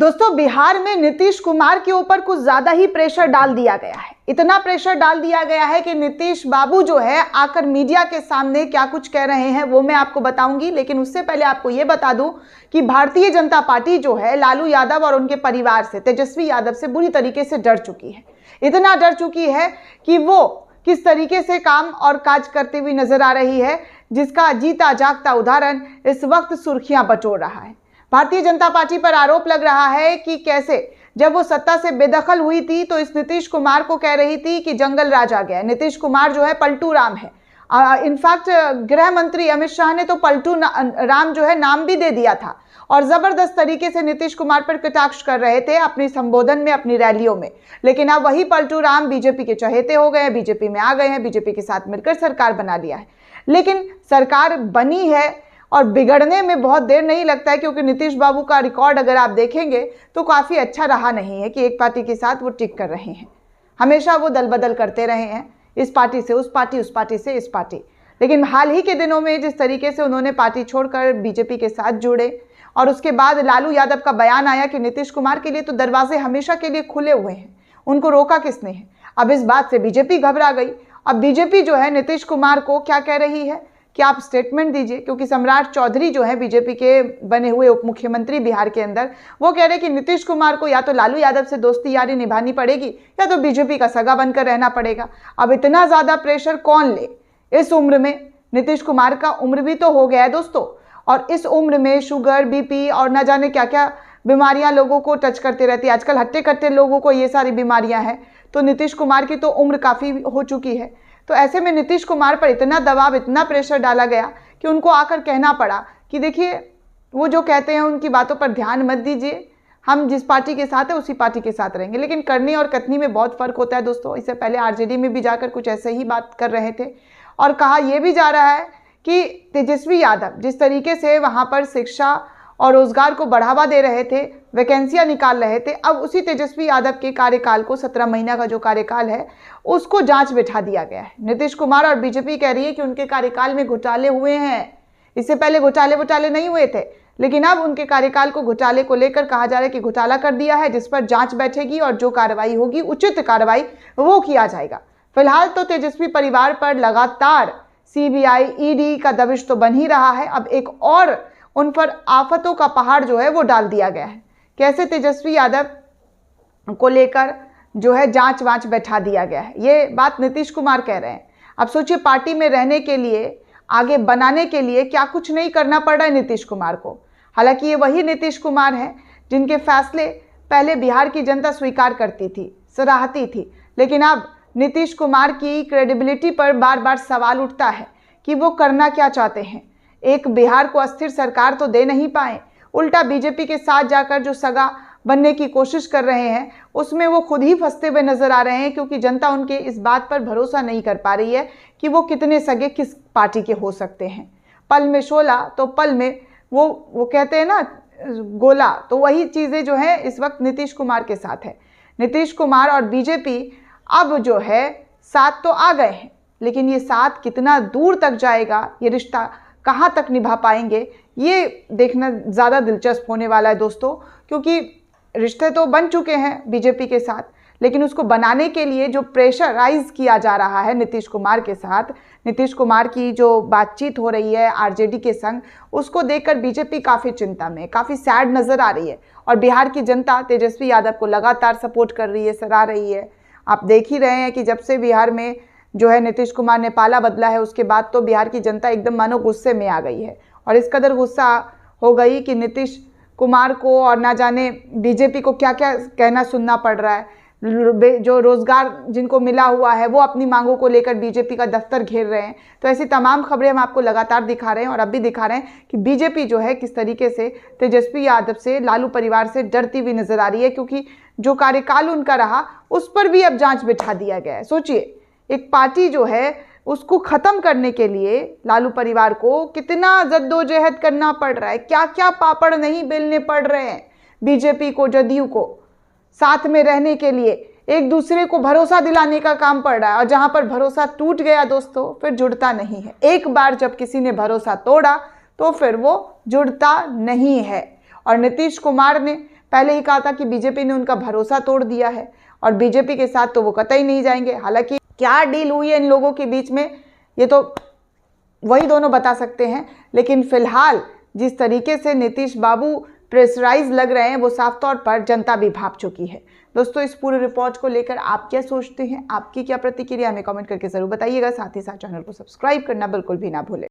दोस्तों, बिहार में नीतीश कुमार के ऊपर कुछ ज्यादा ही प्रेशर डाल दिया गया है। इतना प्रेशर डाल दिया गया है कि नीतीश बाबू जो है आकर मीडिया के सामने क्या कुछ कह रहे हैं वो मैं आपको बताऊंगी। लेकिन उससे पहले आपको ये बता दूं कि भारतीय जनता पार्टी जो है लालू यादव और उनके परिवार से, तेजस्वी यादव से बुरी तरीके से डर चुकी है। इतना डर चुकी है कि वो किस तरीके से काम और काज करती हुई नजर आ रही है, जिसका जीता जागता उदाहरण इस वक्त सुर्खियां बटोर रहा है। भारतीय जनता पार्टी पर आरोप लग रहा है कि कैसे जब वो सत्ता से बेदखल हुई थी तो इस नीतीश कुमार को कह रही थी कि जंगल राज आ गया। नीतीश कुमार जो है पलटू राम है। इनफैक्ट गृह मंत्री अमित शाह ने तो पलटू राम जो है नाम भी दे दिया था और जबरदस्त तरीके से नीतीश कुमार पर कटाक्ष कर रहे थे अपनी संबोधन में, अपनी रैलियों में। लेकिन अब वही पलटू राम बीजेपी के चहेते हो गए हैं, बीजेपी में आ गए हैं, बीजेपी के साथ मिलकर सरकार बना लिया है। लेकिन सरकार बनी है और बिगड़ने में बहुत देर नहीं लगता है, क्योंकि नीतीश बाबू का रिकॉर्ड अगर आप देखेंगे तो काफ़ी अच्छा रहा नहीं है कि एक पार्टी के साथ वो टिक कर रहे हैं। हमेशा वो दल बदल करते रहे हैं, इस पार्टी से उस पार्टी, उस पार्टी से इस पार्टी। लेकिन हाल ही के दिनों में जिस तरीके से उन्होंने पार्टी छोड़कर बीजेपी के साथ जुड़े और उसके बाद लालू यादव का बयान आया कि नीतीश कुमार के लिए तो दरवाजे हमेशा के लिए खुले हुए हैं, उनको रोका किसने है। अब इस बात से बीजेपी घबरा गई। अब बीजेपी जो है नीतीश कुमार को क्या कह रही है कि आप स्टेटमेंट दीजिए, क्योंकि सम्राट चौधरी जो है बीजेपी के बने हुए उप मुख्यमंत्री बिहार के अंदर, वो कह रहे कि नीतीश कुमार को या तो लालू यादव से दोस्ती यारी निभानी पड़ेगी या तो बीजेपी का सगा बनकर रहना पड़ेगा। अब इतना ज़्यादा प्रेशर कौन ले इस उम्र में। नीतीश कुमार का उम्र भी तो हो गया है दोस्तों, और इस उम्र में शुगर, बीपी और न जाने क्या क्या बीमारियां लोगों को टच करते रहती है। आजकल हट्टे कट्टे लोगों को ये सारी बीमारियां हैं, तो नीतीश कुमार की तो उम्र काफ़ी हो चुकी है। तो ऐसे में नीतीश कुमार पर इतना दबाव, इतना प्रेशर डाला गया कि उनको आकर कहना पड़ा कि देखिए, वो जो कहते हैं उनकी बातों पर ध्यान मत दीजिए, हम जिस पार्टी के साथ है उसी पार्टी के साथ रहेंगे। लेकिन करनी और कथनी में बहुत फ़र्क होता है दोस्तों। इससे पहले आरजेडी में भी जाकर कुछ ऐसे ही बात कर रहे थे और कहा यह भी जा रहा है कि तेजस्वी यादव जिस तरीके से वहाँ पर शिक्षा और रोजगार को बढ़ावा दे रहे थे, वैकेंसियां निकाल रहे थे, अब उसी तेजस्वी यादव के कार्यकाल को, 17 महीना का जो कार्यकाल है, उसको जांच बिठा दिया गया है। नीतीश कुमार और बीजेपी कह रही है कि उनके कार्यकाल में घोटाले हुए हैं। इससे पहले घोटाले नहीं हुए थे, लेकिन अब उनके कार्यकाल को घोटाले को लेकर कहा जा रहा है कि घोटाला कर दिया है, जिस पर जांच बैठेगी और जो कार्रवाई होगी, उचित कार्रवाई, वो किया जाएगा। फिलहाल तो तेजस्वी परिवार पर लगातार सीबीआई, ईडी का दबिश तो बन ही रहा है। अब एक और उन पर आफतों का पहाड़ जो है वो डाल दिया गया है। कैसे तेजस्वी यादव को लेकर जो है जांच वांच बैठा दिया गया है, ये बात नीतीश कुमार कह रहे हैं। अब सोचिए, पार्टी में रहने के लिए, आगे बनाने के लिए क्या कुछ नहीं करना पड़ रहा है नीतीश कुमार को। हालांकि ये वही नीतीश कुमार हैं जिनके फैसले पहले बिहार की जनता स्वीकार करती थी, सराहती थी। लेकिन अब नीतीश कुमार की क्रेडिबिलिटी पर बार बार सवाल उठता है कि वो करना क्या चाहते हैं। एक बिहार को अस्थिर सरकार तो दे नहीं पाए, उल्टा बीजेपी के साथ जाकर जो सगा बनने की कोशिश कर रहे हैं उसमें वो खुद ही फंसते हुए नजर आ रहे हैं, क्योंकि जनता उनके इस बात पर भरोसा नहीं कर पा रही है कि वो कितने सगे किस पार्टी के हो सकते हैं। पल में शोला तो पल में वो कहते हैं ना गोला, तो वही चीज़ें जो है इस वक्त नीतीश कुमार के साथ है। नीतीश कुमार और बीजेपी अब जो है साथ तो आ गए हैं, लेकिन ये साथ कितना दूर तक जाएगा, ये रिश्ता कहाँ तक निभा पाएंगे, ये देखना ज़्यादा दिलचस्प होने वाला है दोस्तों। क्योंकि रिश्ते तो बन चुके हैं बीजेपी के साथ, लेकिन उसको बनाने के लिए जो प्रेशराइज किया जा रहा है नीतीश कुमार के साथ, नीतीश कुमार की जो बातचीत हो रही है आरजेडी के संग, उसको देखकर बीजेपी काफ़ी चिंता में, काफ़ी सैड नज़र आ रही है। और बिहार की जनता तेजस्वी यादव को लगातार सपोर्ट कर रही है, सराह रही है। आप देख ही रहे हैं कि जब से बिहार में जो है नीतीश कुमार ने पाला बदला है, उसके बाद तो बिहार की जनता एकदम मानो गुस्से में आ गई है। और इस कदर गुस्सा हो गई कि नीतीश कुमार को और ना जाने बीजेपी को क्या क्या कहना सुनना पड़ रहा है। जो रोजगार जिनको मिला हुआ है वो अपनी मांगों को लेकर बीजेपी का दफ्तर घेर रहे हैं। तो ऐसी तमाम खबरें हम आपको लगातार दिखा रहे हैं और अब भी दिखा रहे हैं कि बीजेपी जो है किस तरीके से तेजस्वी यादव से, लालू परिवार से डरती हुई नजर आ रही है, क्योंकि जो कार्यकाल उनका रहा उस पर भी अब जांच बिठा दिया गया है। सोचिए, एक पार्टी जो है उसको ख़त्म करने के लिए लालू परिवार को कितना जद्दोजहद करना पड़ रहा है, क्या क्या पापड़ नहीं बेलने पड़ रहे हैं बीजेपी को, जदयू को साथ में रहने के लिए, एक दूसरे को भरोसा दिलाने का काम पड़ रहा है। और जहां पर भरोसा टूट गया दोस्तों, फिर जुड़ता नहीं है। एक बार जब किसी ने भरोसा तोड़ा तो फिर वो जुड़ता नहीं है। और नीतीश कुमार ने पहले ही कहा था कि बीजेपी ने उनका भरोसा तोड़ दिया है और बीजेपी के साथ तो वो कतई नहीं जाएंगे। हालांकि क्या डील हुई है इन लोगों के बीच में ये तो वही दोनों बता सकते हैं, लेकिन फिलहाल जिस तरीके से नीतीश बाबू प्रेशराइज लग रहे हैं वो साफ तौर पर जनता भी भाप चुकी है। दोस्तों, इस पूरे रिपोर्ट को लेकर आप क्या सोचते हैं, आपकी क्या प्रतिक्रिया, हमें कमेंट करके जरूर बताइएगा। साथ ही साथ चैनल को सब्सक्राइब करना बिल्कुल भी ना भूलें।